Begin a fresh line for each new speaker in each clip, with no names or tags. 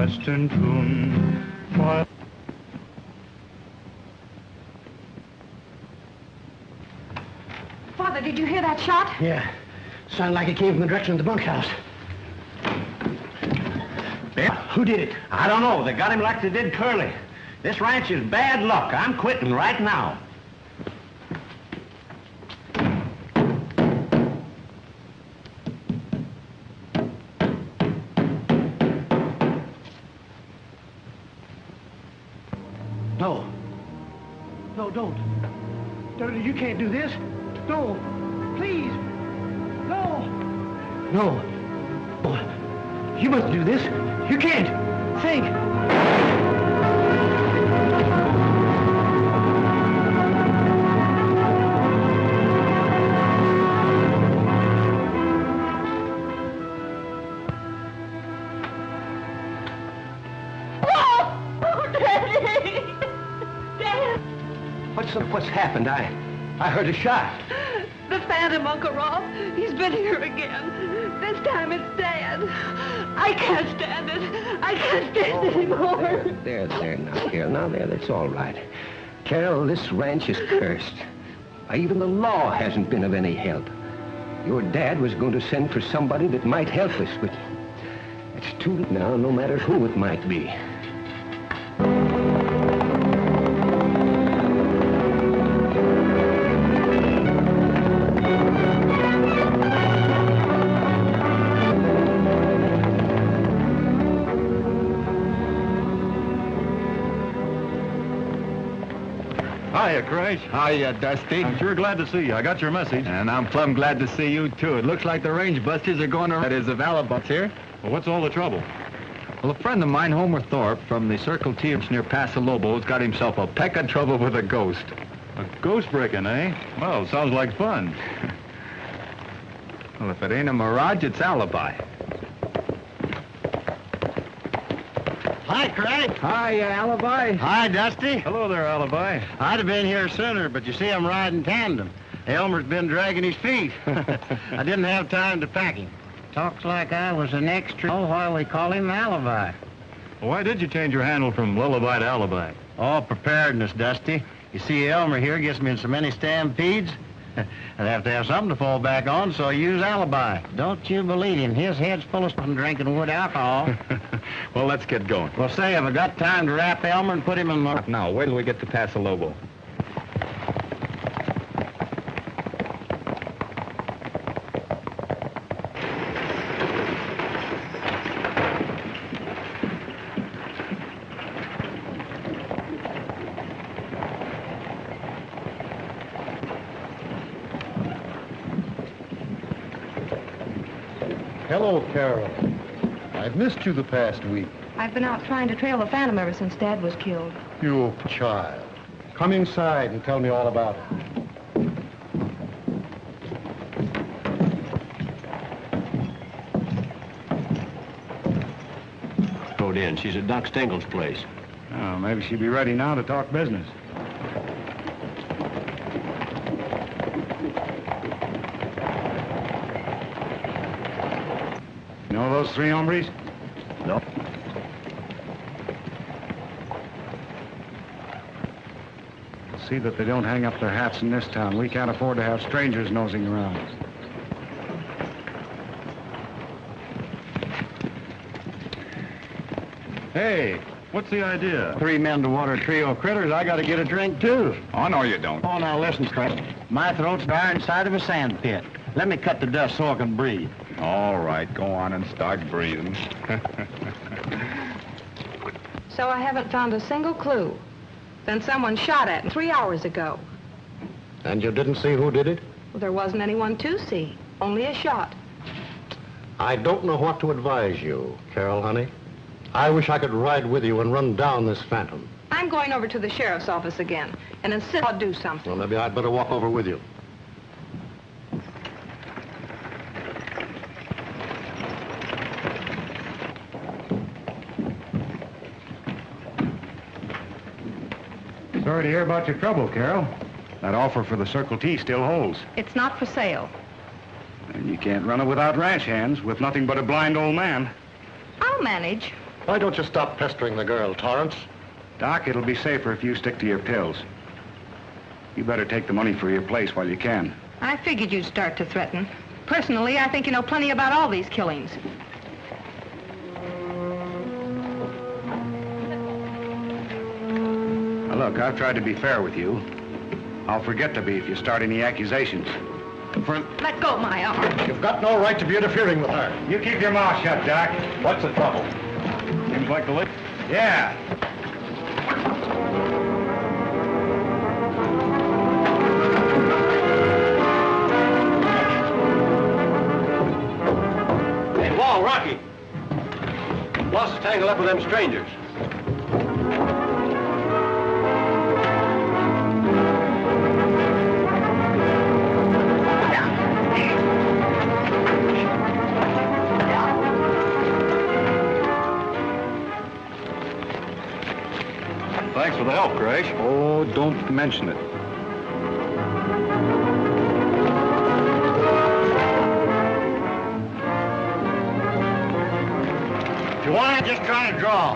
western tune. While
Father, did you hear that shot?
Yeah. Sounded like it came from the direction of the bunkhouse.
Yeah.
Who did it?
I don't know. They got him like they did Curly. This ranch is bad luck. I'm quitting right now.
No. No, don't. You can't do this. No. Please. No. No. You must do this. You can't. Think. What's happened? I heard a shot.
The Phantom, Uncle Rolf. He's been here again. This time it's Dad. I can't stand it. I can't stand it anymore.
There now, Carol. Now, that's all right. Carol, this ranch is cursed. Even the law hasn't been of any help. Your dad was going to send for somebody that might help us, but it's too late now, no matter who it might be.
hiya, Crash.
Hiya, Dusty.
I'm sure glad to see you. I got your message.
And I'm plumb glad to see you, too. It looks like the range busters are going to... That is, the Alabus here.
Well, what's all the trouble?
Well, a friend of mine, Homer Thorpe, from the Circle T near Paso Lobos, got himself a peck of trouble with a ghost.
A ghost breaking, eh? Well, sounds like fun.
Well, if it ain't a mirage, it's alibi.
Hi, Craig.
Hi, Alibi.
Hi, Dusty.
Hello there, Alibi.
I'd have been here sooner, but you see, I'm riding tandem. Elmer's been dragging his feet. I didn't have time to pack him. Talks like I was an extra. Oh, why we call him Alibi.
Well, why did you change your handle from Lullaby to Alibi?
Oh, preparedness, Dusty. You see, Elmer here gets me in so many stampedes. I'd have to have something to fall back on, so I use Alibi. Don't you believe him. His head's full of stuff drinking wood alcohol.
Well, let's get going.
Well, say, have I got time to wrap Elmer and put him in the...
Now, wait till we get to Paso Lobo.
Hello, Carol. I've missed you the past week.
I've been out trying to trail the Phantom ever since Dad was killed.
You child. Come inside and tell me all about it.
Rode in. She's at Doc Stengel's place.
Oh, maybe she'd be ready now to talk business. You know those three hombres?
No.
See that they don't hang up their hats in this town. We can't afford to have strangers nosing around. Hey, what's the idea?
3 men to water a trio of critters. I got to get a drink, too.
Oh, no, you don't.
Oh, now listen, Craig. My throat's dry inside of a sand pit. Let me cut the dust so I can breathe.
All right, go on and start breathing.
So I haven't found a single clue. Then someone shot at him 3 hours ago.
And you didn't see who did it?
Well, there wasn't anyone to see, only a shot.
I don't know what to advise you, Carol, honey. I wish I could ride with you and run down this Phantom.
I'm going over to the sheriff's office again and insist I'll do something.
Well, maybe I'd better walk over with you.
Sorry to hear about your trouble, Carol. That offer for the Circle T still holds.
It's not for sale.
And you can't run it without ranch hands, with nothing but a blind old man.
I'll manage.
Why don't you stop pestering the girl, Torrance?
Doc, it'll be safer if you stick to your pills. You better take the money for your place while you can.
I figured you'd start to threaten. Personally, I think you know plenty about all these killings.
Now, look, I've tried to be fair with you. I'll forget to be if you start any accusations.
Let go of my arm.
You've got no right to be interfering with her.
You keep your mouth shut, Doc.
What's the trouble?
Seems like the lick. Yeah.
Hey, Wall, Rocky. Boss is tangled up with them strangers.
Thanks for the help, Crash. Oh, don't mention it.
If you want it, just try to draw.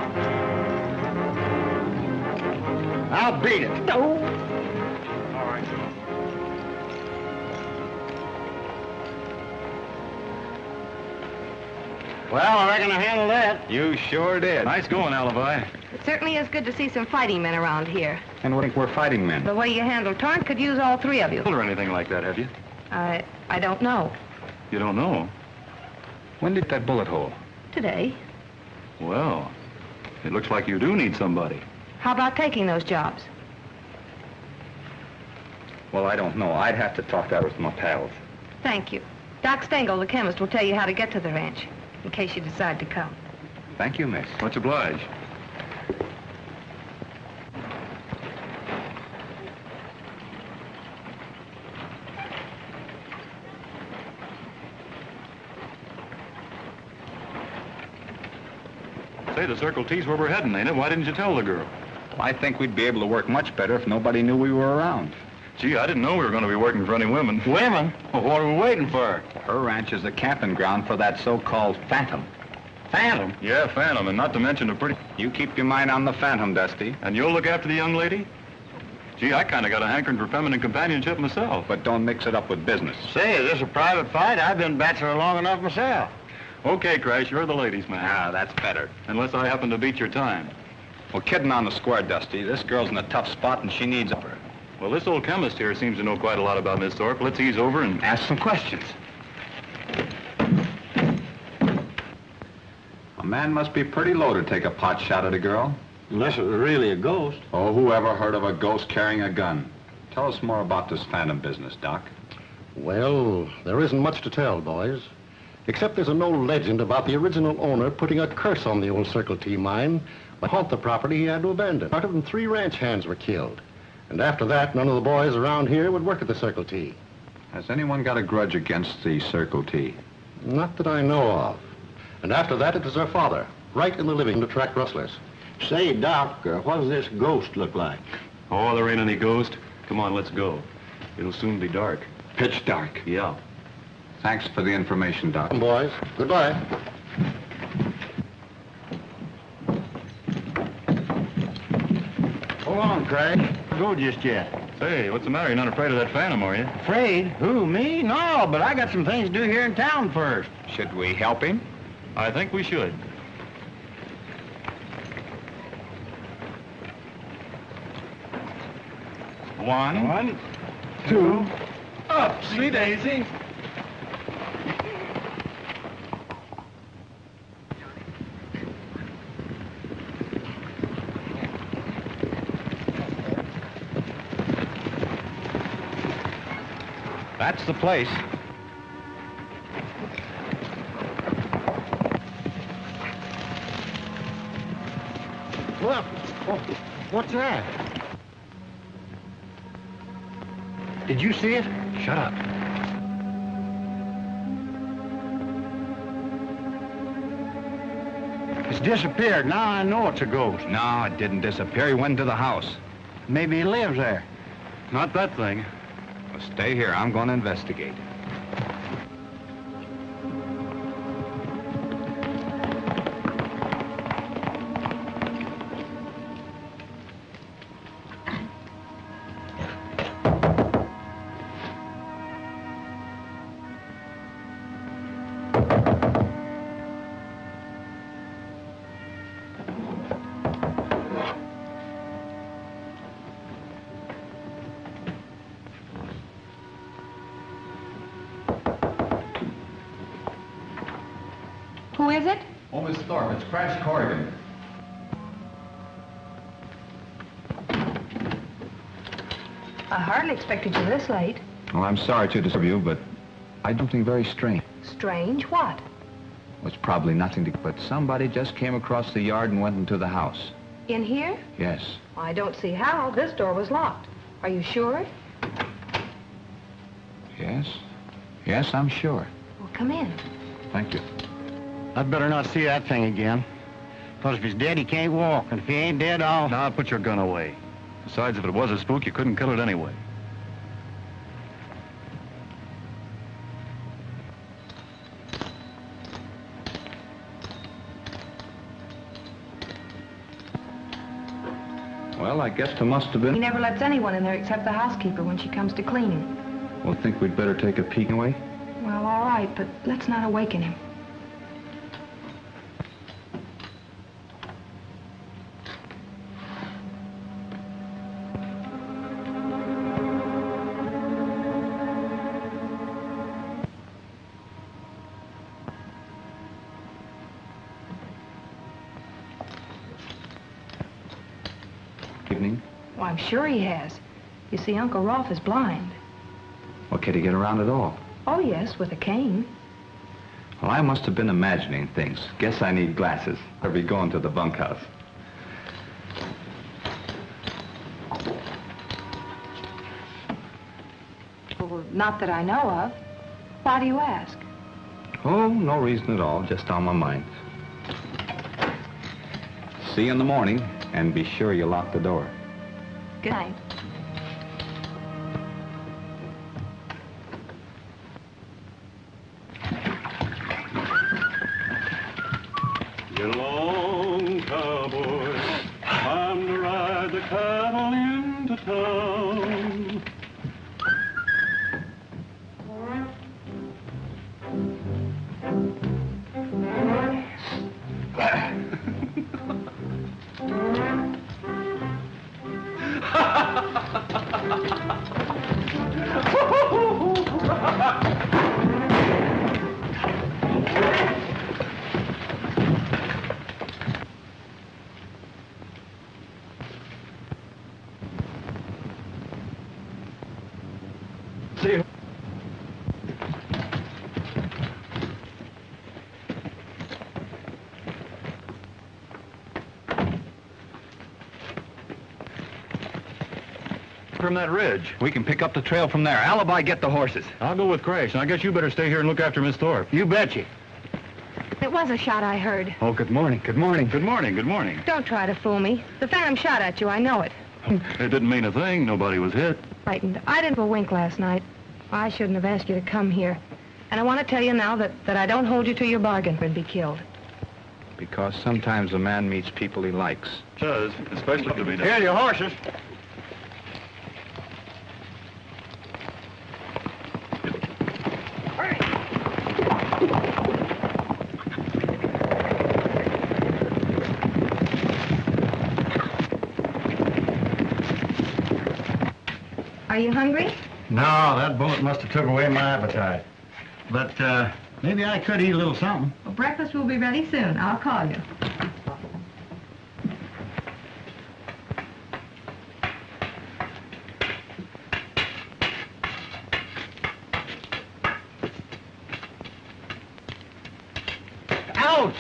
I'll beat it.
No.
All right.
Well, I reckon I handled that.
You sure did. Nice going, Alibi.
It certainly is good to see some fighting men around here.
And we think we're fighting men.
The way you handled Torrance could use all three of you.
Or anything like that, have you?
I don't know.
You don't know? When did that bullet hole?
Today.
Well, it looks like you do need somebody.
How about taking those jobs?
Well, I don't know. I'd have to talk that with my pals.
Thank you. Doc Stengel, the chemist, will tell you how to get to the ranch, in case you decide to come.
Thank you, miss. Much obliged. Say, the Circle T's where we're heading, ain't it? Why didn't you tell the girl? I think we'd be able to work much better if nobody knew we were around. Gee, I didn't know we were going to be working for any women.
Women? Well, what are we waiting for?
Her ranch is the camping ground for that so-called Phantom.
Phantom?
Yeah, Phantom, and not to mention a pretty... You keep your mind on the Phantom, Dusty. And you'll look after the young lady? Gee, I kind of got a hankering for feminine companionship myself. But don't mix it up with business.
Say, is this a private fight? I've been bachelor long enough myself.
Okay, Crash, you're the ladies' man.
Ah, that's better.
Unless I happen to beat your time. Well, kidding on the square, Dusty. This girl's in a tough spot and she needs her. Well, this old chemist here seems to know quite a lot about Miss Thorpe. Let's ease over and ask some questions. A man must be pretty low to take a pot shot at a girl.
Unless it was really a ghost.
Oh, who ever heard of a ghost carrying a gun? Tell us more about this Phantom business, Doc.
Well, there isn't much to tell, boys. Except there's an old legend about the original owner putting a curse on the old Circle T mine. But haunt the property he had to abandon. Part of them 3 ranch hands were killed. And after that, none of the boys around here would work at the Circle T.
Has anyone got a grudge against the Circle T?
Not that I know of. And after that, it was their father, right in the living to attract rustlers.
Say, Doc, what does this ghost look like?
Oh, there ain't any ghost. Come on, let's go. It'll soon be dark.
Pitch dark.
Yeah. Thanks for the information, Doc.
Come, boys. Goodbye.
Hold on, Craig. Go just yet.
Say, what's the matter? You're not afraid of that Phantom, are you?
Afraid? Who, me? No, but I got some things to do here in town first.
Should we help him? I think we should. One,
two, up, see Daisy.
That's the place.
Look. Oh, what's that? Did you see it?
Shut up.
It's disappeared. Now I know it's a ghost.
No, it didn't disappear. He went into the house.
Maybe he lives there.
Not that thing. Well, stay here. I'm going to investigate.
is it?
Oh, Miss Thorpe, it's Crash Corrigan.
I hardly expected you this late.
Well, I'm sorry to disturb you, but I don't think very strange.
Strange? What?
It's probably nothing to... But somebody just came across the yard and went into the house.
In here?
Yes.
I don't see how. This door was locked. Are you sure?
Yes? Yes, I'm sure.
Well, come in.
Thank you.
I'd better not see that thing again. Because if he's dead, he can't walk. And if he ain't dead, I'll...
Now, put your gun away. Besides, if it was a spook, you couldn't kill it anyway.
Well, I guess there must have been...
He never lets anyone in there except the housekeeper when she comes to clean.
Well, think we'd better take a peek away?
Well, all right, but let's not awaken him.
Evening.
Well, I'm sure he has. You see, Uncle Rolf is blind.
Well, could he get around at all?
Oh, yes, with a cane.
Well, I must have been imagining things. Guess I need glasses. I'll be going to the bunkhouse.
Well, not that I know of. Why do you ask?
Oh, no reason at all. Just on my mind. See you in the morning, and be sure you lock the door.
Good night.
Get along, cowboy. Time to ride the cattle into town. See.
From that ridge. We can pick up the trail from there. Alibi, get the horses.
I'll go with Crash, and I guess you better stay here and look after Miss Thorpe.
You betcha.
It was a shot I heard.
Oh, good morning. Good morning.
Good morning, good morning.
Don't try to fool me. The phantom shot at you, I know it.
It didn't mean a thing. Nobody was hit.
Frightened. I didn't have a wink last night. I shouldn't have asked you to come here. And I want to tell you now that I don't hold you to your bargain and be killed.
Because sometimes a man meets people he likes.
Does, especially to be done.
Here, your horses.
Are you hungry?
No, that bullet must have took away my appetite. But, maybe I could eat a little something.
Well, breakfast will be ready soon. I'll call you.
Ouch!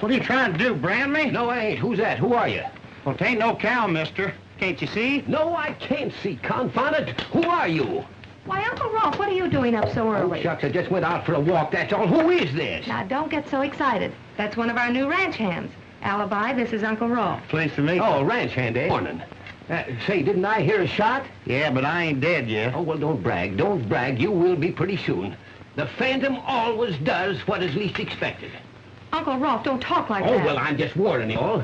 What are you trying to do, brand me?
No, I ain't. Who's that? Who are you?
Well, it ain't no cow, mister. Can't you see?
No, I can't see. Confound it. Who are you?
Why, Uncle Rolf, what are you doing up so
Oh,
early?
shucks, I just went out for a walk, that's all. Who is this?
Now, don't get so excited. That's one of our new ranch hands. Alibi, this is Uncle Rolf.
Pleased to meet you.
Oh, ranch hand, eh? Morning. Say, didn't I hear a shot?
Yeah, but I ain't dead yet.
Oh, well, don't brag. Don't brag. You will be pretty soon. The Phantom always does what is least expected.
Uncle Rolf, don't talk like that.
Oh, well, I'm just warning you all.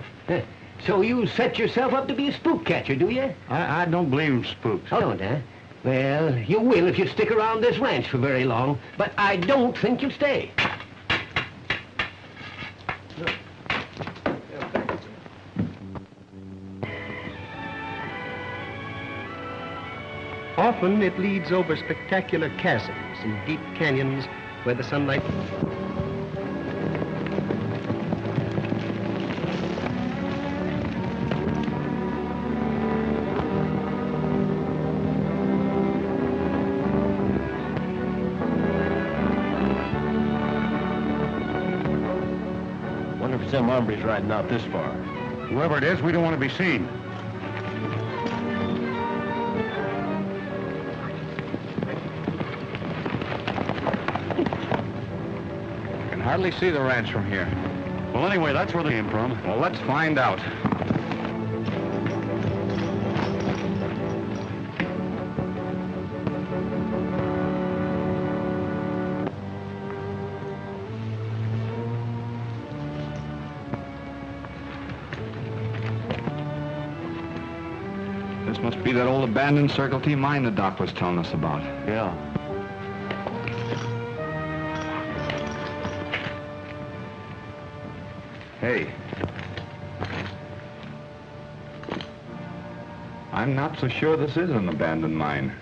So you set yourself up to be a spook catcher, do you?
I don't believe in spooks.
Oh, don't, huh? Well, you will if you stick around this ranch for very long, but I don't think you'll stay.
Often it leads over spectacular chasms and deep canyons where the sunlight...
them hombres riding out this far?
Whoever it is, we don't want to be seen.
I can hardly see the ranch from here.
Well, anyway, that's where they came from.
Well, let's find out. This must be that old abandoned Circle T mine the Doc was telling us about.
Yeah.
Hey. I'm not so sure this is an abandoned mine.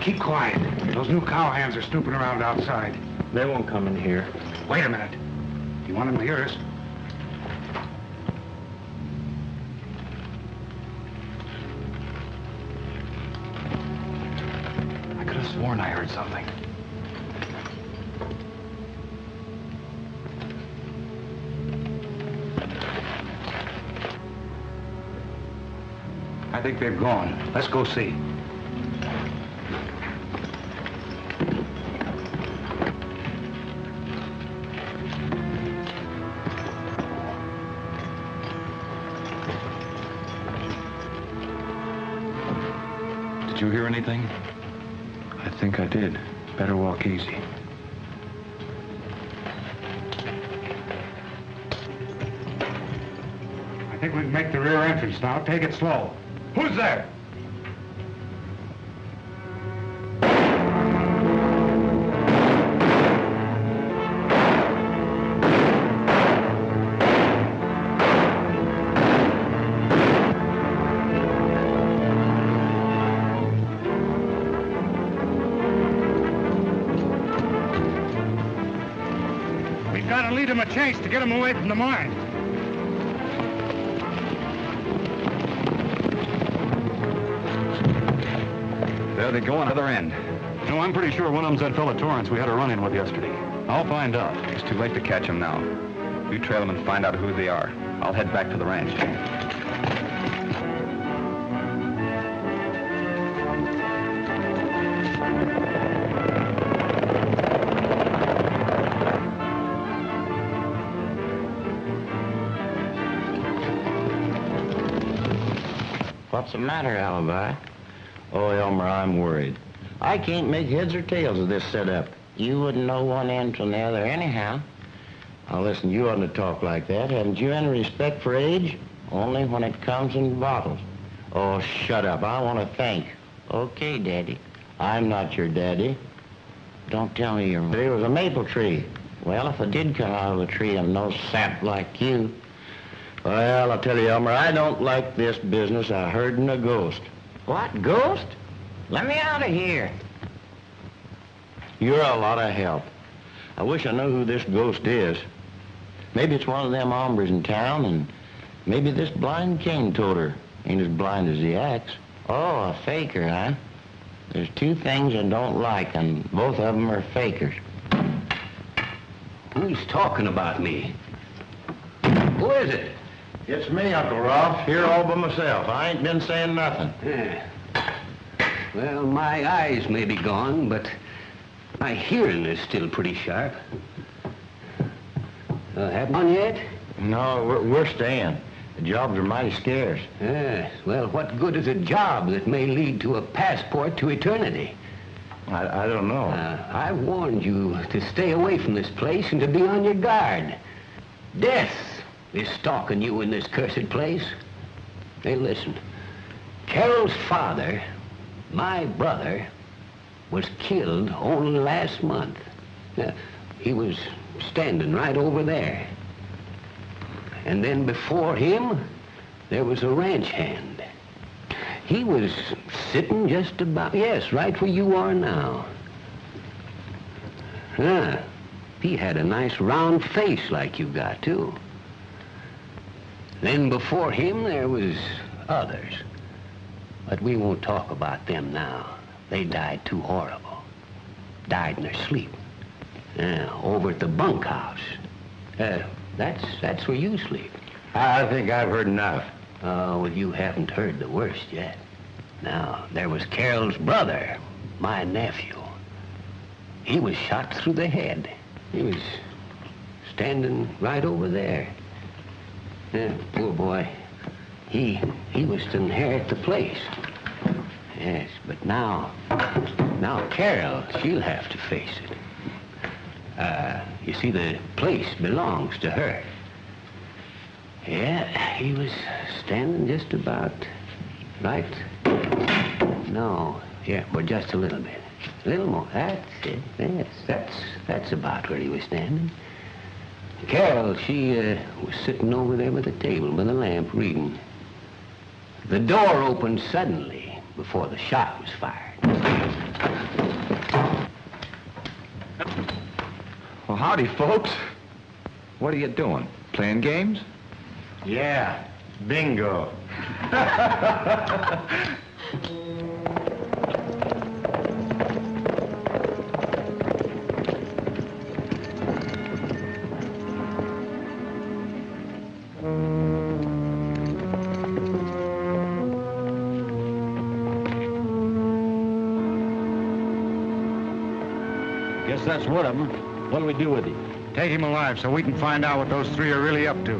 Keep quiet. Those new cowhands are snooping around outside.
They won't come in here.
Wait a minute. You want them to hear us? I could have sworn I heard something. I think they've gone. Let's go see.
Did you hear anything?
I think I did. Better walk easy. I think we can make the rear entrance now. Take it slow. Who's there? Gotta lead him a chase to get him away from the mine.
There they go on the other end.
No, I'm pretty sure one of them's that fella Torrance we had a run-in with yesterday. I'll find out.
It's too late to catch them now. You trail them and find out who they are. I'll head back to the ranch.
What's the matter, Alibi? Oh, Elmer, I'm worried. I can't make heads or tails of this setup. You wouldn't know one end from the other anyhow. Now, listen, you oughtn't to talk like that. Haven't you any respect for age? Only when it comes in bottles. Oh, shut up. I want to think. Okay, Daddy. I'm not your daddy. Don't tell me your daddy was a maple tree. Well, if I did come out of a tree, I'm no sap like you. Well, I'll tell you, Elmer, I don't like this business of herding a ghost. What, ghost? Let me out of here. You're a lot of help. I wish I knew who this ghost is. Maybe it's one of them hombres in town, and maybe this blind king told her. Ain't as blind as he acts. Oh, a faker, huh? There's two things I don't like, and both of them are fakers.
Who's talking about me? Who is it?
It's me, Uncle Ralph, here all by myself. I ain't been saying nothing.
Yeah. Well, my eyes may be gone, but my hearing is still pretty sharp. Haven't gone yet?
No, we're staying. The jobs are mighty scarce.
Yeah. Well, what good is a job that may lead to a passport to eternity?
I don't know.
I warned you to stay away from this place and to be on your guard. Death is stalking you in this cursed place. Hey, listen. Carol's father, my brother, was killed only last month. He was standing right over there. And then before him, there was a ranch hand. He was sitting just about, yes, right where you are now. Huh. He had a nice round face like you got, too. Then before him, there was others. But we won't talk about them now. They died too horrible. Died in their sleep. Over at the bunkhouse. That's where you sleep.
I think I've heard enough.
Oh, well, you haven't heard the worst yet. Now, there was Carol's brother, my nephew. He was shot through the head. He was standing right over there. Poor boy. He was to inherit the place. Yes, but now Carol, she'll have to face it. You see, the place belongs to her. Yeah, he was standing just about right. No, yeah, but just a little bit. A little more. That's it. Yes, that's about where he was standing. Carol, she was sitting over there by the table by the lamp reading. The door opened suddenly before the shot was fired.
Well, howdy, folks. What are you doing? Playing games?
Yeah, bingo.
Guess that's one of them. What'll we do with him? Take him alive so we can find out what those three are really up to.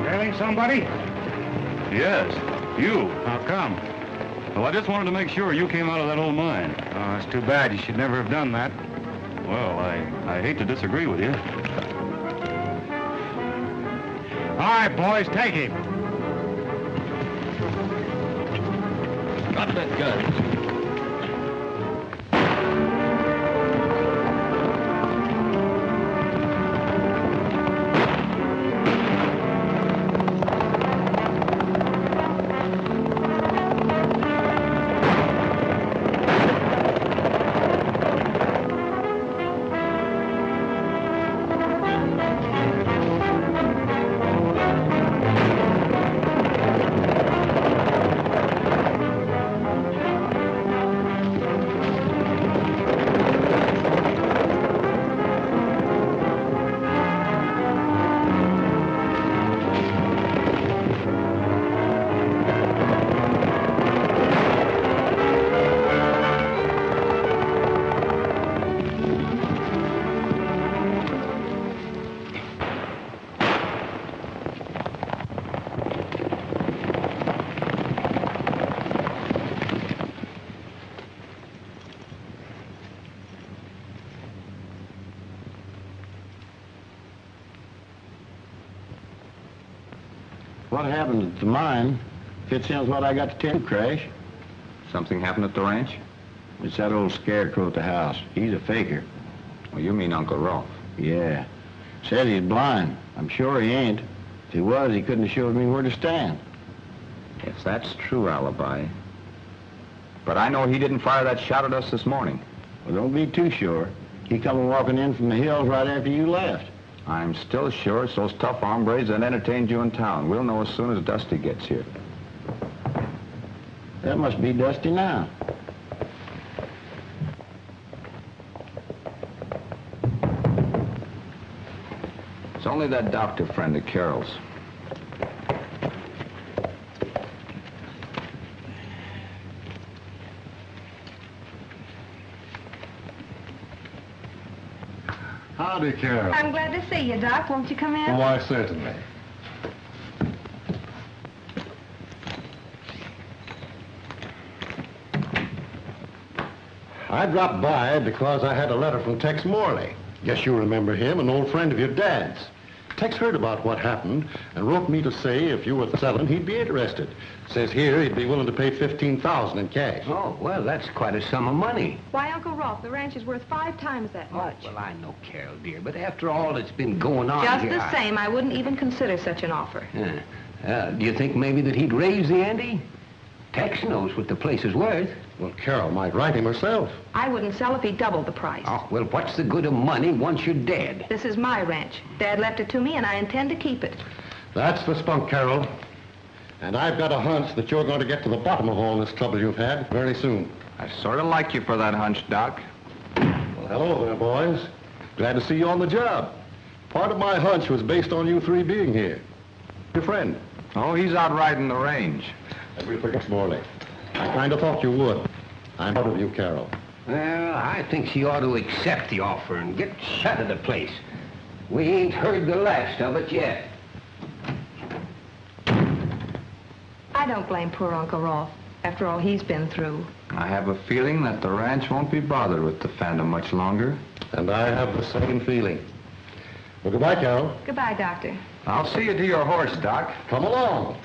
Trailing somebody?
Yes, you.
How come?
Well, I just wanted to make sure you came out of that old mine.
Oh, that's too bad. You should never have done that.
Well, I hate to disagree with you.
All right, boys, take him.
Got that gun.
What happened at the mine fits in with what I got to tell you, Crash.
Something happened at the ranch?
It's that old scarecrow at the house. He's a faker.
Well, you mean Uncle Rolf.
Yeah. Said he's blind. I'm sure he ain't. If he was, he couldn't have showed me where to stand.
If that's true, Alibi. But I know he didn't fire that shot at us this morning.
Well, don't be too sure. He come walking in from the hills right after you left.
I'm still sure it's those tough hombres that entertained you in town. We'll know as soon as Dusty gets here.
That must be Dusty now.
It's only that doctor friend of Carol's.
Howdy, Carol.
I'm glad to see you, Doc. Won't you come in?
Why, certainly. I dropped by because I had a letter from Tex Morley. Guess you remember him, an old friend of your dad's. Tex heard about what happened and wrote me to say if you were selling, he'd be interested. Says here he'd be willing to pay $15,000 in cash.
Oh, well, that's quite a sum of money.
Why, Uncle Rolf, the ranch is worth 5 times that much.
Well, I know, Carol, dear, but after all that's been going on
Just
here...
the same, I wouldn't even consider such an offer.
Do you think maybe that he'd raise the ante? Tex knows what the place is worth.
Well, Carol might write him herself.
I wouldn't sell if he doubled the price.
Oh, well, what's the good of money once you're dead?
This is my ranch. Dad left it to me, and I intend to keep it.
That's the spunk, Carol. And I've got a hunch that you're going to get to the bottom of all this trouble you've had very soon.
I sort of like you for that hunch, Doc.
Well, hello there, boys. Glad to see you on the job. Part of my hunch was based on you three being here. Your friend.
Oh, he's out riding the range.
We'll forget Morley. I kind of thought you would. I'm out of you, Carol.
Well, I think she ought to accept the offer and get shut of the place. We ain't heard the last of it yet.
I don't blame poor Uncle Rolf, after all he's been through.
I have a feeling that the ranch won't be bothered with the Phantom much longer.
And I have the same feeling. Well, goodbye, Carol.
Goodbye, Doctor.
I'll see you to your horse, Doc.
Come along.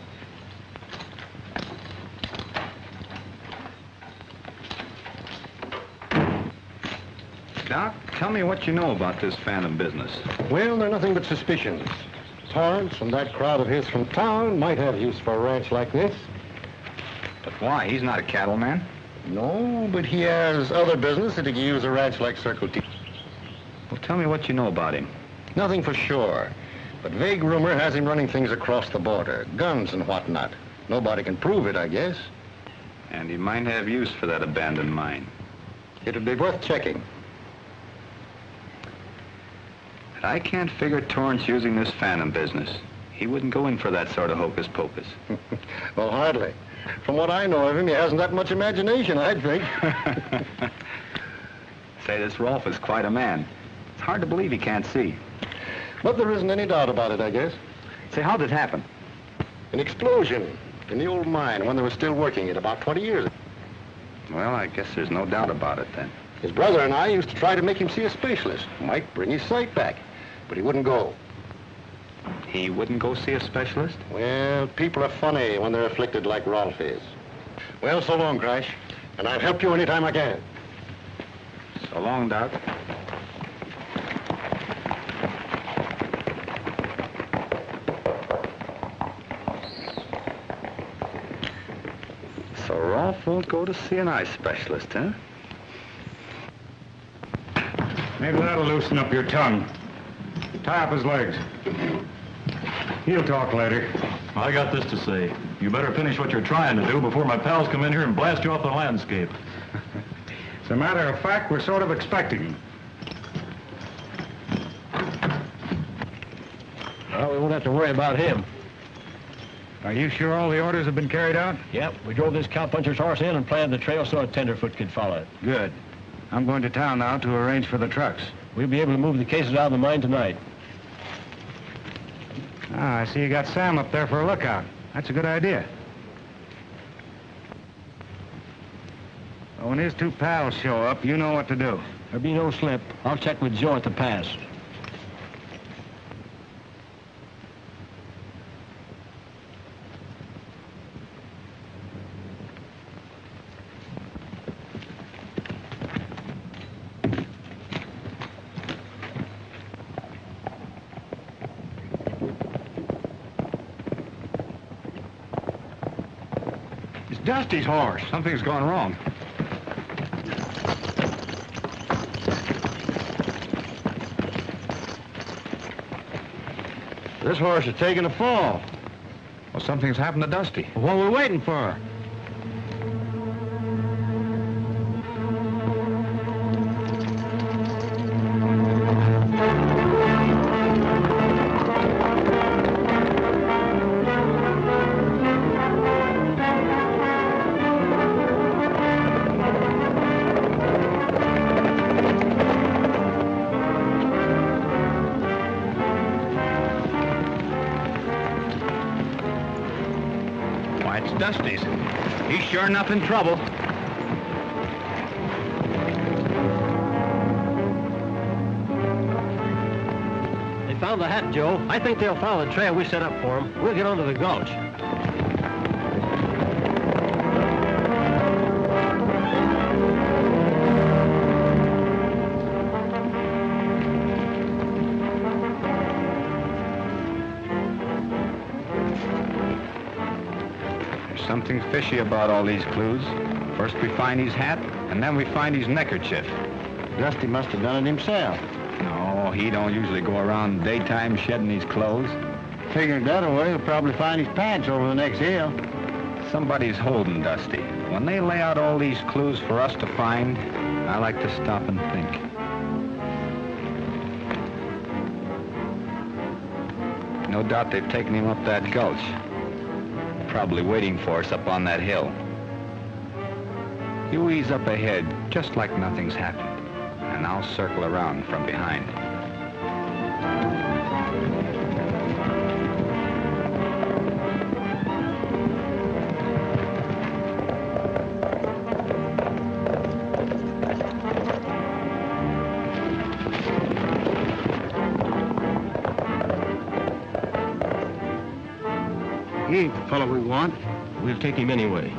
Doc, tell me what you know about this Phantom business.
Well, they're nothing but suspicions. Torrance and that crowd of his from town might have use for a ranch like this.
But why? He's not a cattleman.
No, but he has other business that he can use a ranch like Circle T.
Well, tell me what you know about him.
Nothing for sure. But vague rumor has him running things across the border. Guns and whatnot. Nobody can prove it, I guess.
And he might have use for that abandoned mine.
It'd be worth checking.
But I can't figure Torrance using this Phantom business. He wouldn't go in for that sort of hocus pocus.
Well, hardly. From what I know of him, he hasn't that much imagination, I'd think.
Say, this Rolf is quite a man. It's hard to believe he can't see.
But there isn't any doubt about it, I guess.
Say, how'd it happen?
An explosion in the old mine when they were still working it about 20 years ago.
Well, I guess there's no doubt about it then.
His brother and I used to try to make him see a specialist. Might bring his sight back, but he wouldn't go.
He wouldn't go see a specialist?
Well, people are funny when they're afflicted like Rolf is. Well, so long, Crash. And I'll help you anytime I can.
So long, Doc. So Rolf won't go to see an eye specialist, huh?
Maybe that'll loosen up your tongue. Tie up his legs. He'll talk later.
I got this to say. You better finish what you're trying to do before my pals come in here and blast you off the landscape.
As a matter of fact, we're sort of expecting him.
Well, we won't have to worry about him.
Are you sure all the orders have been carried out?
Yep, we drove this cowpuncher's horse in and planted the trail so a tenderfoot could follow it.
Good. I'm going to town now to arrange for the trucks.
We'll be able to move the cases out of the mine tonight.
Ah, I see you got Sam up there for a lookout. That's a good idea. Well, when his two pals show up, you know what to do.
There'll be no slip. I'll check with Joe at the pass.
Dusty's horse.
Something's gone wrong.
This horse is taking a fall.
Well, something's happened to Dusty.
What are we waiting for?
Dusty's. He's sure enough in trouble.
They found the hat, Joe. I think they'll follow the trail we set up for them. We'll get onto the gulch.
There's something fishy about all these clues. First we find his hat, and then we find his neckerchief.
Dusty must have done it himself.
No, he don't usually go around daytime shedding his clothes.
Figured that way, he'll probably find his pants over the next hill.
Somebody's holding Dusty. When they lay out all these clues for us to find, I like to stop and think. No doubt they've taken him up that gulch. Probably waiting for us up on that hill. You ease up ahead, just like nothing's happened, and I'll circle around from behind.
He ain't the fellow we want.
We'll take him anyway.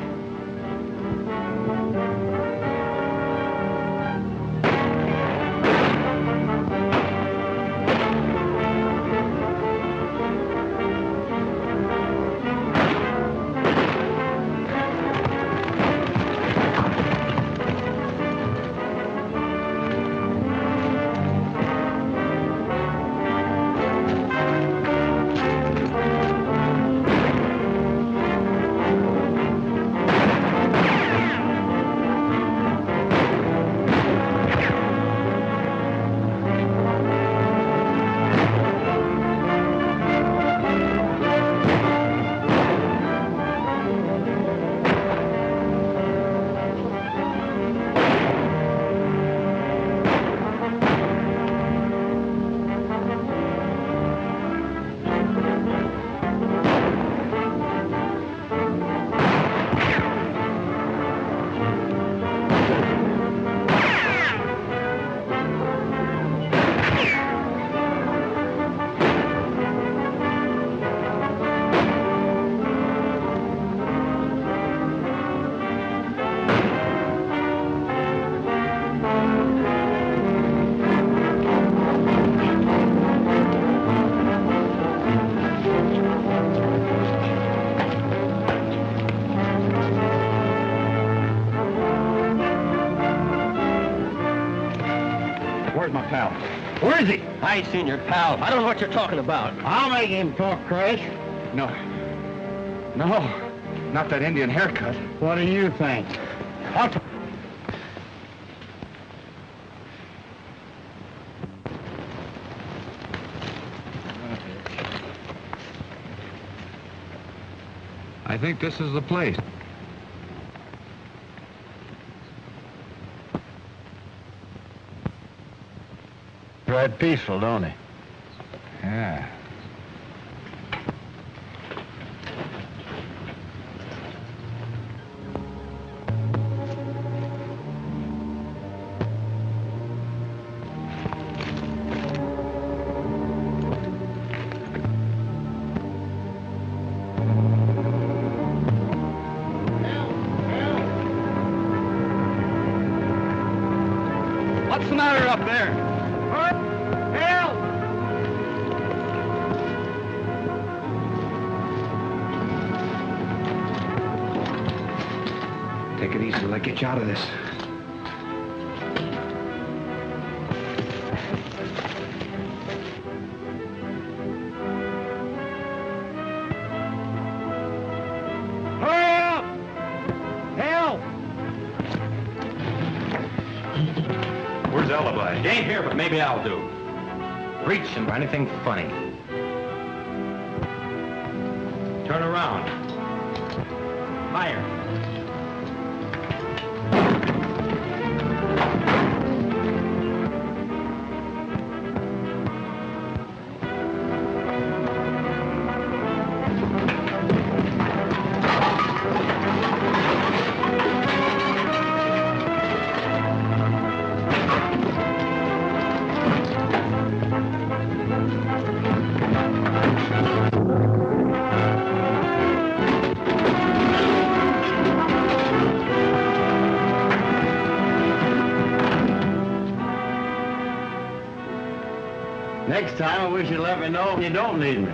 Where's my pal?
Where is he? I ain't seen your pal. I don't know what you're talking about.
I'll make him talk, Crash.
No. No. Not that Indian haircut.
What do you think?
I'll talk. I think this is the place.
Right peaceful, don't he?
Yeah.
What's the matter up there? Help!
Take it easy till I get you out of this.
Hurry up! Help!
Where's Alibi?
He ain't here, but maybe I'll do. Reaching for anything funny. Turn around. Fire. next time, I wish you'd let me know if you don't need me.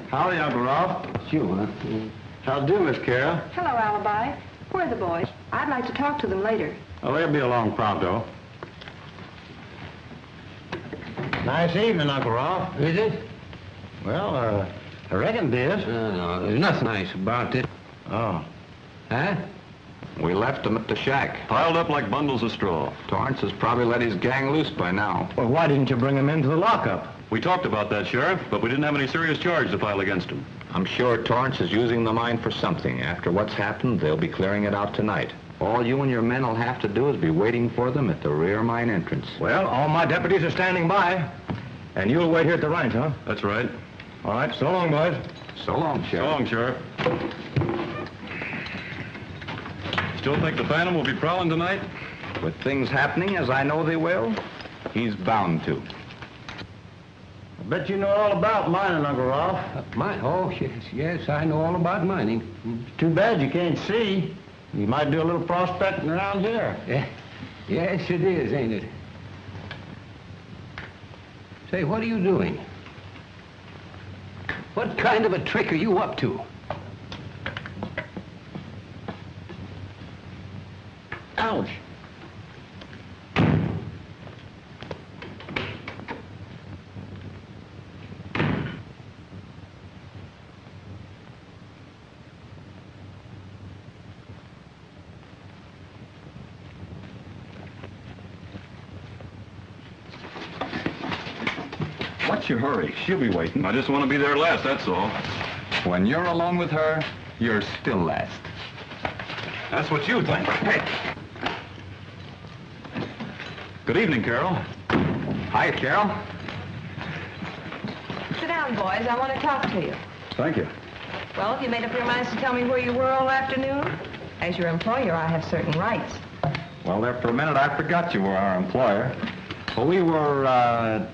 Howdy, Uncle Ralph.
It's you, huh?
How'd do, Miss Carol?
Hello, Alibi. Where are the boys? I'd like to talk to them later.
Oh, they'll be along pronto. Nice evening, Uncle Ralph.
Is it?
Well, I reckon it is.
No, there's nothing nice about it.
Oh.
Huh?
We left them at the shack.
Piled up like bundles of straw.
Torrance has probably let his gang loose by now.
Well, why didn't you bring them into the lockup?
We talked about that, Sheriff, but we didn't have any serious charge to file against him.
I'm sure Torrance is using the mine for something. After what's happened, they'll be clearing it out tonight. All you and your men will have to do is be waiting for them at the rear mine entrance.
Well, all my deputies are standing by. And you'll wait here at the ranch, huh?
That's right.
All right, so long, boys.
So long,
So
Sheriff.
long, Sheriff. Still think the Phantom will be prowling tonight?
With things happening as I know they will, he's bound to.
I bet you know all about mining, Uncle Ralph.
Mine? Oh, yes, I know all about mining.
Too bad you can't see. You might do a little prospecting around here.
Yeah. Yes, it is, ain't it? Say, what are you doing? What kind of a trick are you up to?
Ouch.
What's your hurry? She'll be waiting.
I just want to be there last, that's all.
When you're alone with her, you're still last.
That's what you think. Hey. Good evening, Carol.
Hi, Carol.
Sit down, boys. I want to talk to you.
Thank you.
Well, have you made up your minds to tell me where you were all afternoon? As your employer, I have certain rights.
Well, there for a minute I forgot you were our employer. Well, we were,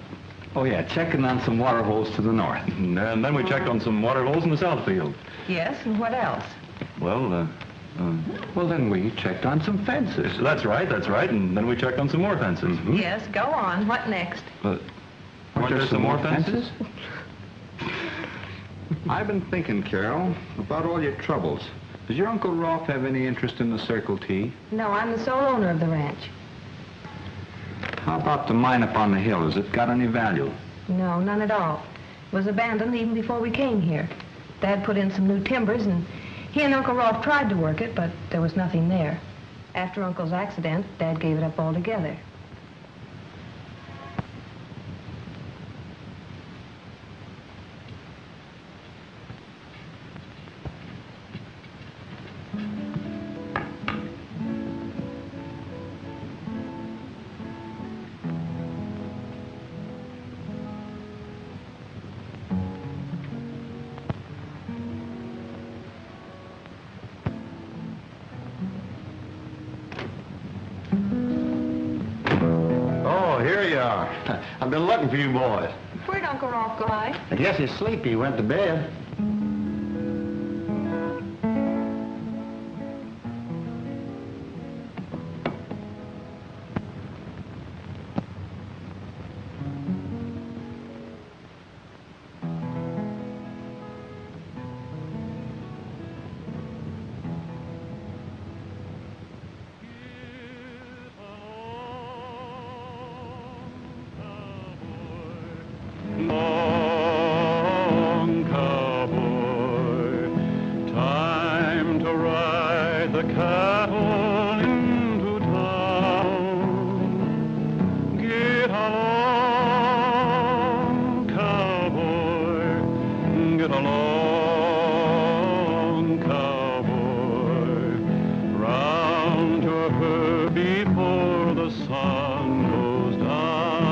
checking on some water holes to the north.
And then we checked on some water holes in the south field.
Yes, and what else?
Well, then we checked on some fences.
That's right. And then we checked on some more fences.
Yes, go on. What next?
But
Weren't there some more fences?
I've been thinking, Carol, about all your troubles. Does your Uncle Rolf have any interest in the Circle T?
No, I'm the sole owner of the ranch.
How about the mine up on the hill? Has it got any value?
No, none at all. It was abandoned even before we came here. Dad put in some new timbers, and he and Uncle Rolf tried to work it, but there was nothing there. After Uncle's accident, Dad gave it up altogether.
Oh, here you are. I've been looking for you boys.
Where'd Uncle Rolf go?
I guess he's sleepy. He went to bed.
Long cowboy, time to ride the cattle into town. Get along, cowboy, get along, cowboy, round to her before the sun goes down.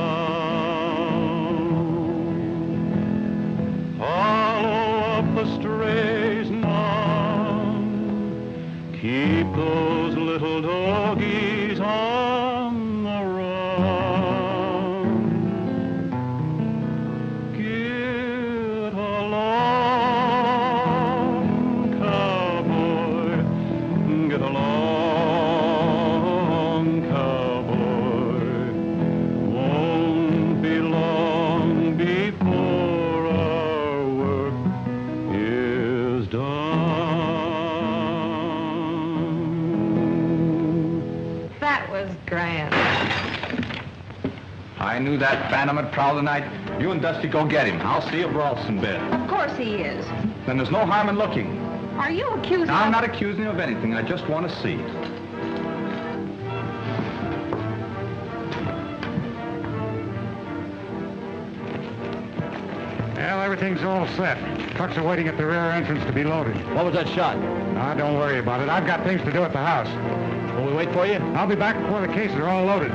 Follow up the strays now. Keep those little doggies on the run. Get along, cowboy, get along.
That was grand.
I knew that phantom would prowl tonight. You and Dusty go get him. I'll see if Rolf's in bed.
Of course he is.
Then there's no harm in looking.
Are you accusing
I'm not accusing you of anything. I just want to see.
Well, everything's all set. Trucks are waiting at the rear entrance to be loaded.
What was that shot?
Now, don't worry about it. I've got things to do at the house.
Will we wait for you?
I'll be back before the cases are all loaded.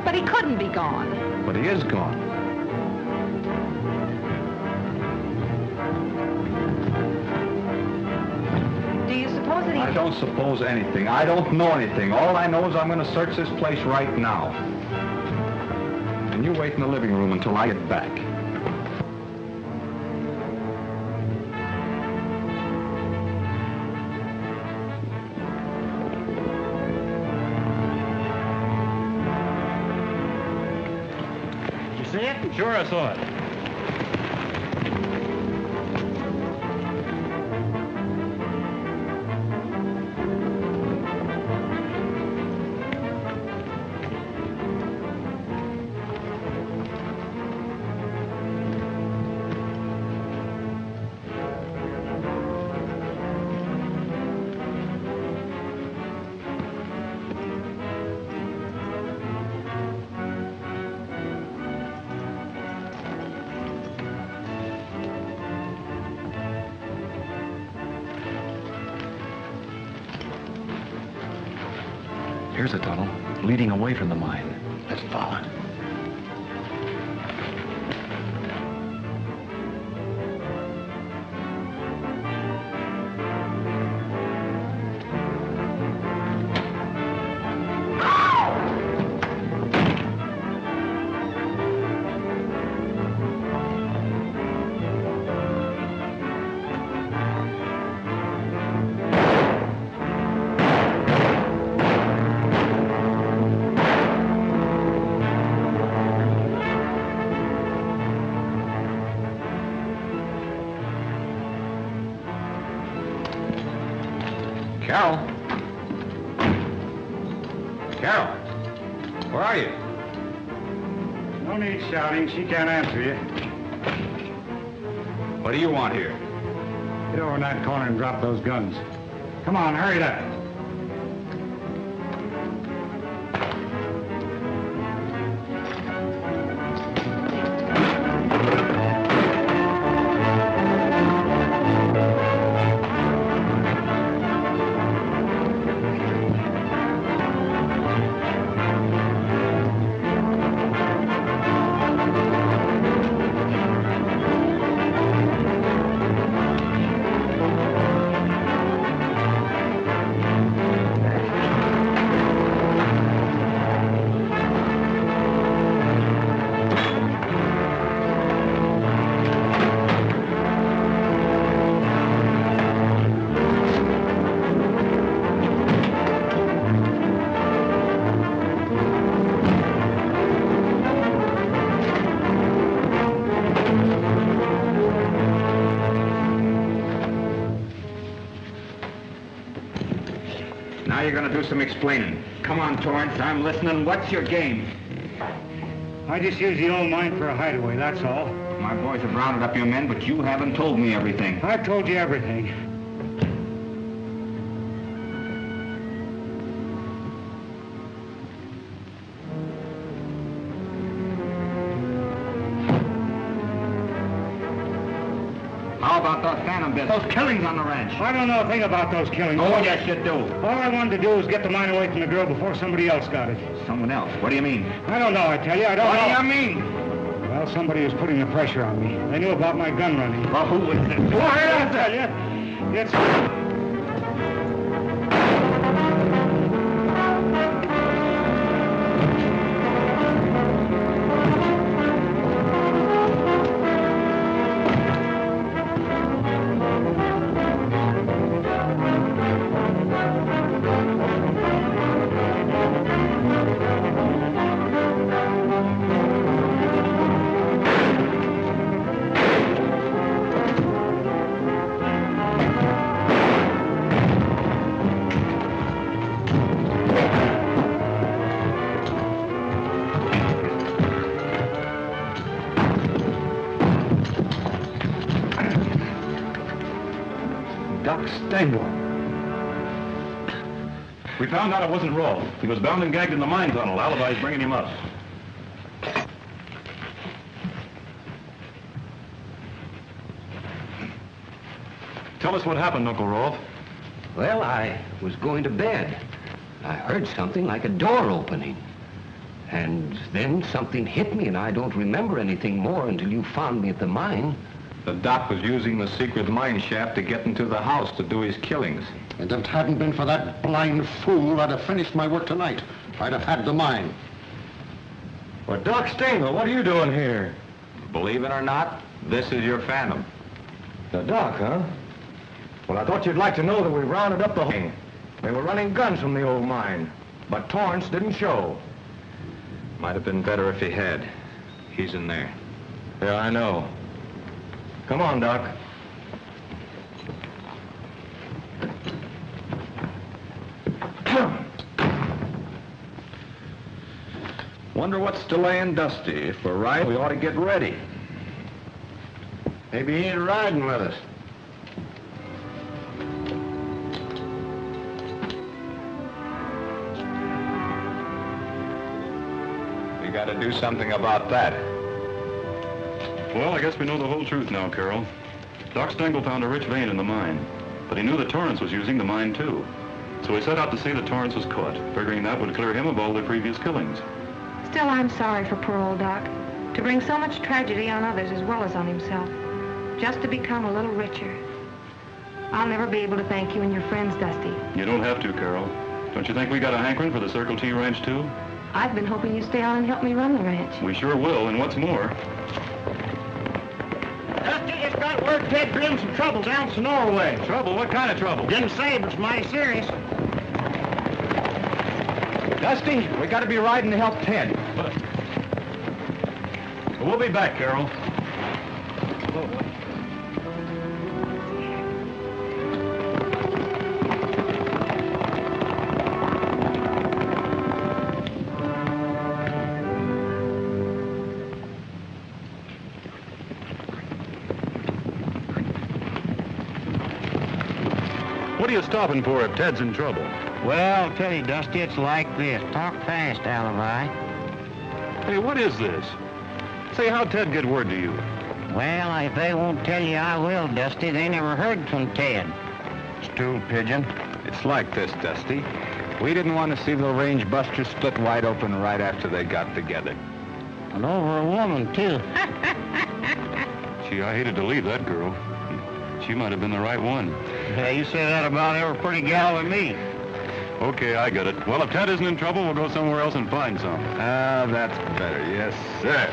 But he couldn't be gone.
But he is gone.
Do you suppose that he...
I don't suppose anything. I don't know anything. All I know is I'm going to search this place right now. And you wait in the living room until I get back.
See it? Sure, I saw it.
Here's a tunnel leading away from the mine. Let's follow it.
Carol? Carol? Where are you?
No need shouting. She can't answer you.
What do you want here?
Get over in that corner and drop those guns. Come on, hurry it up.
Now you're going to do some explaining. Come on, Torrance, I'm listening. What's your game?
I just use the old mine for a hideaway, that's all.
My boys have rounded up your men, but you haven't told me everything.
I've told you everything.
How about those phantom bits? Those killings on the ranch?
I don't know a thing about those killings.
Oh, yes, you do.
All I wanted to do was get the mine away from the girl before somebody else got it.
Someone else? What do you mean?
I don't know, I tell you. I don't know.
What do you mean?
Well, somebody was putting the pressure on me. They knew about my gun running.
Well, who was it?
Why, I'll tell you. It's...
Stengel.
We found out it wasn't Rolfe. He was bound and gagged in the mine tunnel. Alibi's bringing him up. Tell us what happened, Uncle Rolfe.
Well, I was going to bed. I heard something like a door opening. And then something hit me, and I don't remember anything more until you found me at the mine.
The doc was using the secret mine shaft to get into the house to do his killings.
And if it hadn't been for that blind fool, I'd have finished my work tonight. I'd have had the mine.
Well, Doc Stengel, what are you doing here?
Believe it or not, this is your phantom.
The Doc, huh? Well, I thought you'd like to know that we rounded up the whole thing. They were running guns from the old mine, but Torrance didn't show.
Might have been better if he had. He's in there.
Yeah, I know. Come on, Doc.
Wonder what's delaying Dusty. If we're right, we ought to get ready.
Maybe he ain't riding with us.
We got to do something about that.
Well, I guess we know the whole truth now, Carol. Doc Stengel found a rich vein in the mine, but he knew that Torrance was using the mine, too. So he set out to see that Torrance was caught, figuring that would clear him of all the previous killings.
Still, I'm sorry for poor old Doc. To bring so much tragedy on others as well as on himself. Just to become a little richer. I'll never be able to thank you and your friends, Dusty.
You don't have to, Carol. Don't you think we got a hankering for the Circle T Ranch, too?
I've been hoping you'd stay on and help me run the ranch.
We sure will, and what's more...
Dusty just got word Ted Grimm's in trouble down Sonora way.
Trouble? What kind of trouble?
Didn't say, but it's mighty serious.
Dusty, we got to be riding to help Ted.
We'll be back, Carol. What are you stopping for if Ted's in trouble?
Well, I'll tell you, Dusty, it's like this. Talk fast, Alibi.
Hey, what is this? Say, how'd Ted get word to you?
Well, if they won't tell you, I will, Dusty. They never heard from Ted.
Stool pigeon. It's like this, Dusty. We didn't want to see the range busters split wide open right after they got together.
And over a woman, too.
Gee, I hated to leave that girl. She might have been the right one.
Yeah, you say that about every pretty gal with me.
Okay, I got it. Well, if Ted isn't in trouble, we'll go somewhere else and find some.
Ah, that's better. Yes, sir.